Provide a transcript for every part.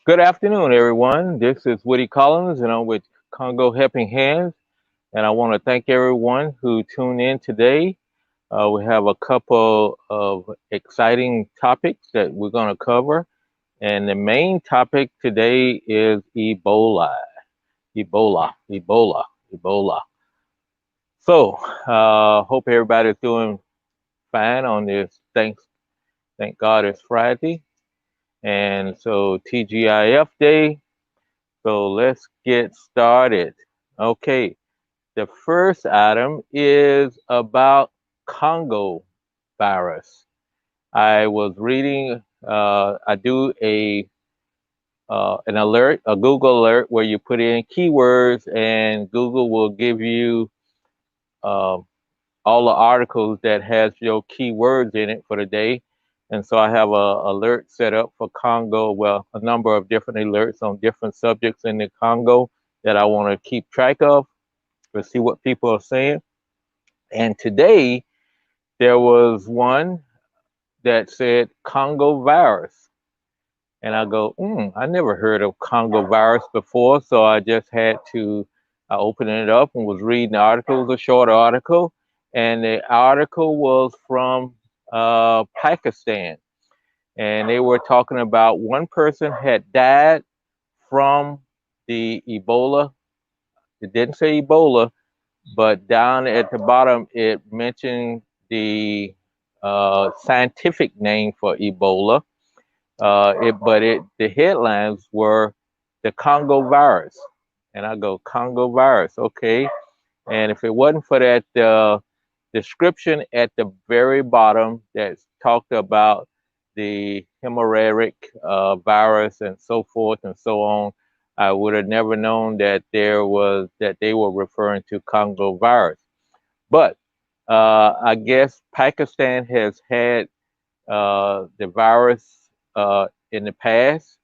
Good afternoon, everyone. This is Woody Collins, and I'm with Congo Helping Hands. And I want to thank everyone who tuned in today. We have a couple of exciting topics that we're going to cover. And the main topic today is Ebola. Ebola. So, hope everybody's doing fine on this. Thank God it's Friday. And so, TGIF Day. So let's get started. Okay, the first item is about Congo virus. I was reading, I do an alert, a Google alert, where you put in keywords and Google will give you uh, all the articles that has your keywords in it for the day. And so I have a alert set up for Congo, well, a number of different alerts on different subjects in the Congo that I want to keep track of to see what people are saying. And today there was one that said Congo virus. And I go, I never heard of Congo virus before. So I just had to, I opened it up and was reading the article. It was a short article. And the article was from Pakistan. And they were talking about one person had died from the Ebola. It didn't say Ebola, but down at the bottom, it mentioned the scientific name for Ebola. The headlines were the Congo virus, and I go Congo virus, okay. And if it wasn't for that description at the very bottom that talked about the hemorrhagic virus and so forth and so on, I would have never known that they were referring to Congo virus. But I guess Pakistan has had the virus in the past.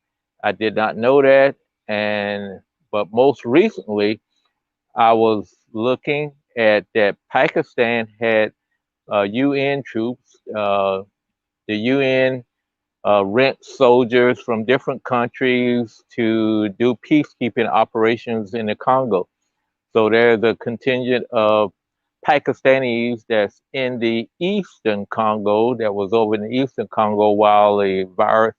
I did not know that, but most recently, I was looking at that Pakistan had UN troops. The UN rent soldiers from different countries to do peacekeeping operations in the Congo. So there's a contingent of Pakistanis that's in the eastern Congo, that was over in the eastern Congo while the virus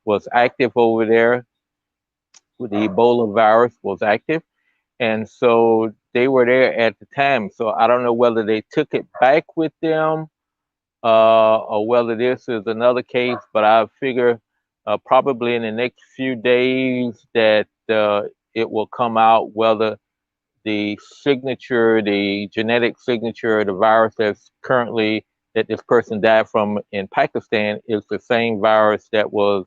was active over there. The Ebola virus was active. And so they were there at the time. So I don't know whether they took it back with them or whether this is another case, but I figure probably in the next few days that it will come out whether the signature, the genetic signature of the virus that this person died from in Pakistan is the same virus that was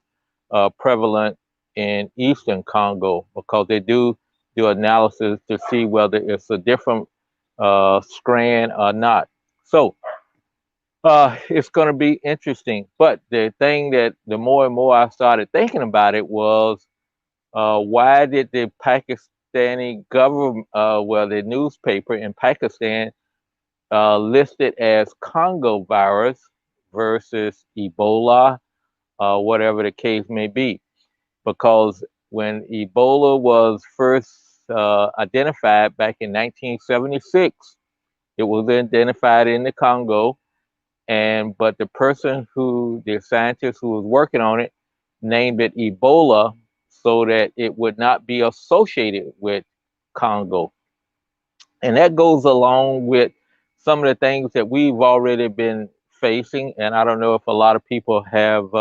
prevalent in Eastern Congo, because they do analysis to see whether it's a different strand or not. So it's going to be interesting. But the thing that the more and more I started thinking about it was, why did the Pakistani government, the newspaper in Pakistan, list it as Congo virus versus Ebola, whatever the case may be? Because when Ebola was first identified back in 1976, it was identified in the Congo, but the scientist who was working on it, named it Ebola so that it would not be associated with Congo. And that goes along with some of the things that we've already been facing. And I don't know if a lot of people have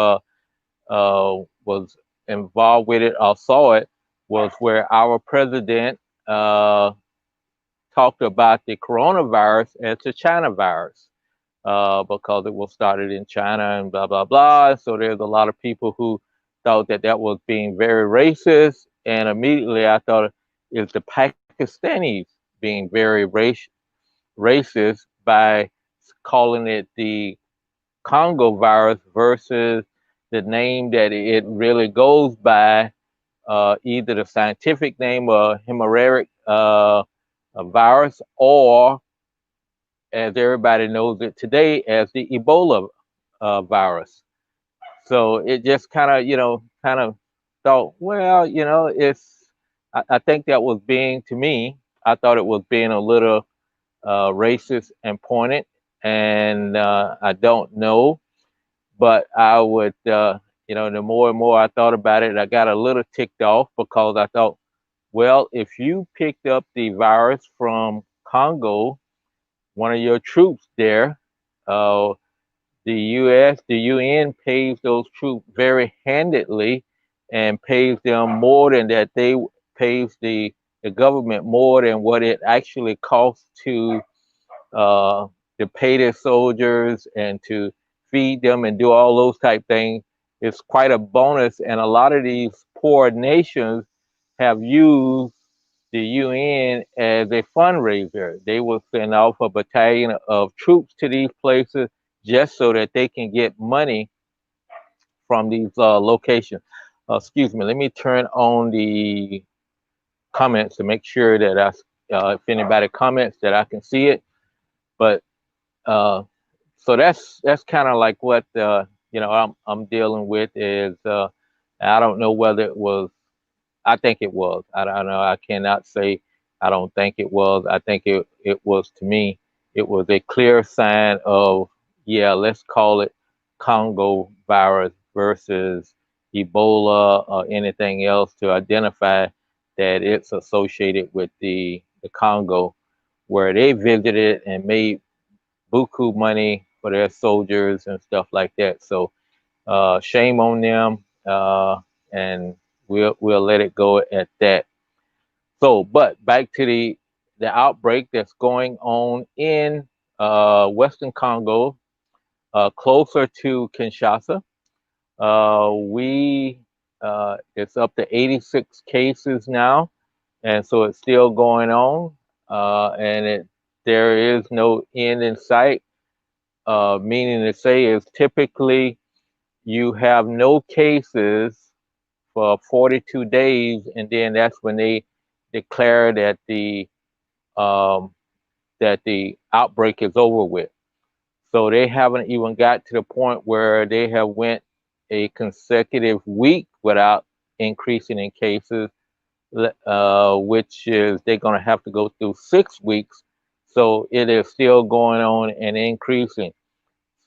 was involved with it or saw it, was where our president talked about the coronavirus as the China virus, because it was started in China and blah, blah, blah. So there's a lot of people who thought that that was being very racist. And immediately I thought, is the Pakistanis being very racist by calling it the Congo virus versus the name that it really goes by, either the scientific name or hemorrhagic virus, or as everybody knows it today as the Ebola virus. So it just kind of thought, well, you know, I think that was being, to me, I thought it was being a little racist and pointed, and I don't know, but I would, you know, the more and more I thought about it, I got a little ticked off because I thought, well, if you picked up the virus from Congo, one of your troops there, uh, the U.S., the UN pays those troops very handedly and pays them more than that. They pays the government more than what it actually costs uh, to pay their soldiers and to feed them and do all those type things. It's quite a bonus, and a lot of these poor nations have used the UN as a fundraiser. They will send off a battalion of troops to these places just so that they can get money from these locations. Excuse me, let me turn on the comments to make sure that if anybody comments that I can see it. But uh, so that's kind of like what you know I'm dealing with is I don't know whether it was. I think it was. I don't know. I cannot say I don't think it was. I think it was, to me, it was a clear sign of, yeah, let's call it Congo virus versus Ebola or anything else to identify that it's associated with the Congo, where they visited and made buku money for their soldiers and stuff like that. So shame on them, and we'll let it go at that. So, but back to the outbreak that's going on in Western Congo, closer to Kinshasa. We It's up to 86 cases now, and so it's still going on, and there is no end in sight. Meaning to say is typically you have no cases for 42 days, and then that's when they declare um, that the outbreak is over with. So they haven't even got to the point where they have went a consecutive week without increasing in cases, which is they're going to have to go through 6 weeks. So it is still going on and increasing.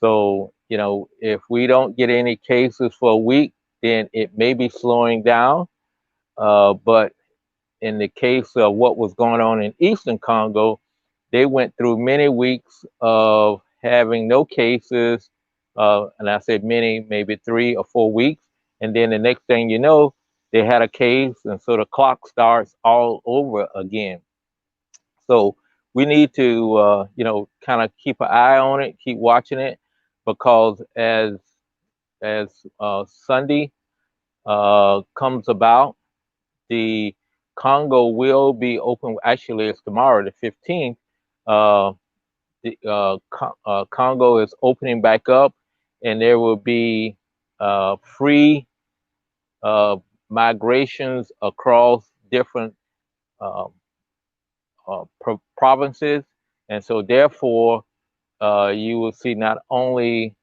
So, you know, if we don't get any cases for a week, then it may be slowing down. But in the case of what was going on in Eastern Congo, they went through many weeks of having no cases. And I said many, maybe 3 or 4 weeks. And then the next thing you know, they had a case. And so the clock starts all over again. So we need to, you know, kind of keep an eye on it, keep watching it, because as Sunday comes about, the Congo will be open. Actually, it's tomorrow, the 15th. Uh, Congo is opening back up, and there will be free uh, migrations across different uh, provinces, and so therefore you will see not only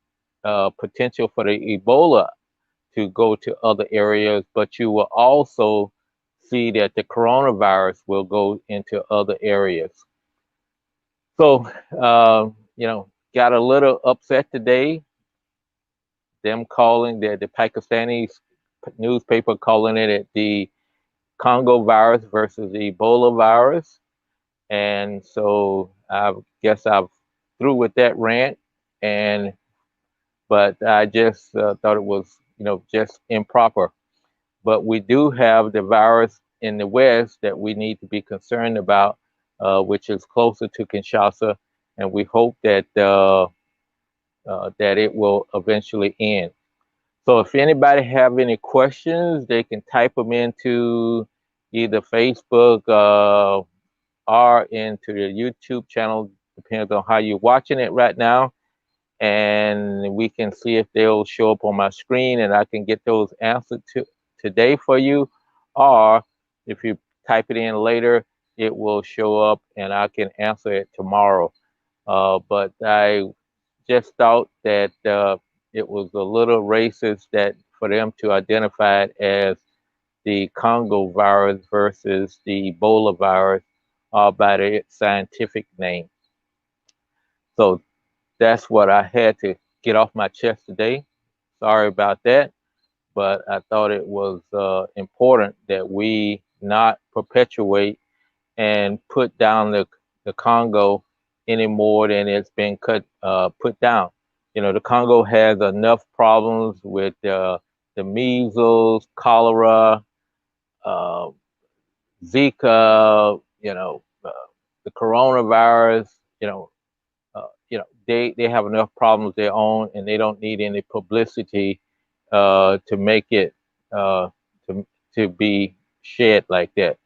potential for the Ebola to go to other areas, but you will also see that the coronavirus will go into other areas. So, you know, got a little upset today, them calling the Pakistani newspaper calling it the Congo virus versus the Ebola virus. And so I guess I've through with that rant, and but I just thought it was, you know, just improper. But we do have the virus in the West that we need to be concerned about, which is closer to Kinshasa, and we hope that that it will eventually end. So if anybody have any questions, they can type them into either Facebook or into the YouTube channel, depends on how you're watching it right now. And we can see if they'll show up on my screen and I can get those answered today for you. Or if you type it in later, it will show up and I can answer it tomorrow. But I just thought that it was a little racist that for them to identify it as the Congo virus versus the Ebola virus by its scientific name. So that's what I had to get off my chest today. Sorry about that, but I thought it was important that we not perpetuate and put down the Congo any more than it's been put down. You know, the Congo has enough problems with the measles, cholera, uh, Zika, the coronavirus. They have enough problems of their own, and they don't need any publicity to make it uh, to be shared like that.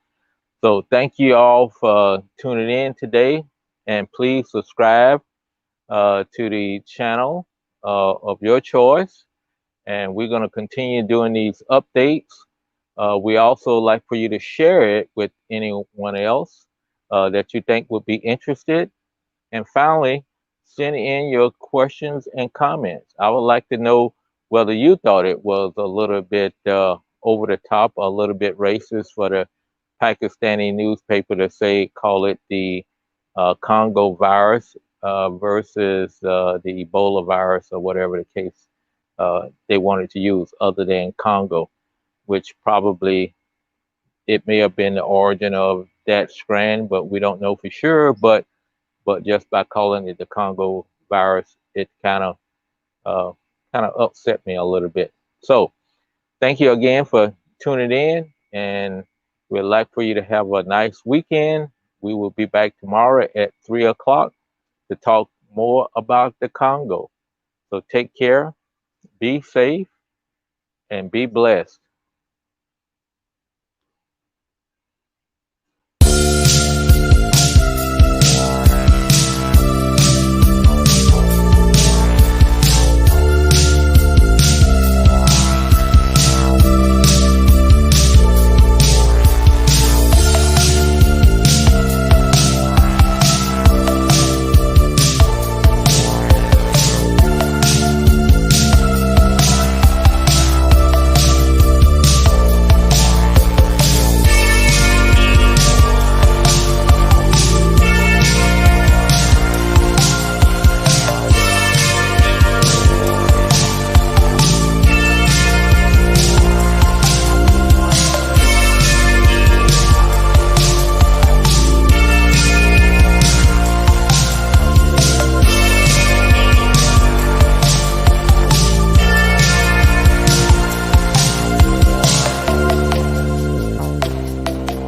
So thank you all for tuning in today, and please subscribe to the channel of your choice. And we're going to continue doing these updates. We also like for you to share it with anyone else that you think would be interested. And finally, send in your questions and comments. I would like to know whether you thought it was a little bit over the top, a little bit racist for the Pakistani newspaper to call it the Congo virus versus the Ebola virus or whatever the case they wanted to use other than Congo, which probably it may have been the origin of that strand, but we don't know for sure. But just by calling it the Congo virus, it uh, kind of upset me a little bit. So thank you again for tuning in, and we'd like for you to have a nice weekend. We will be back tomorrow at 3 o'clock to talk more about the Congo. So take care, be safe, and be blessed.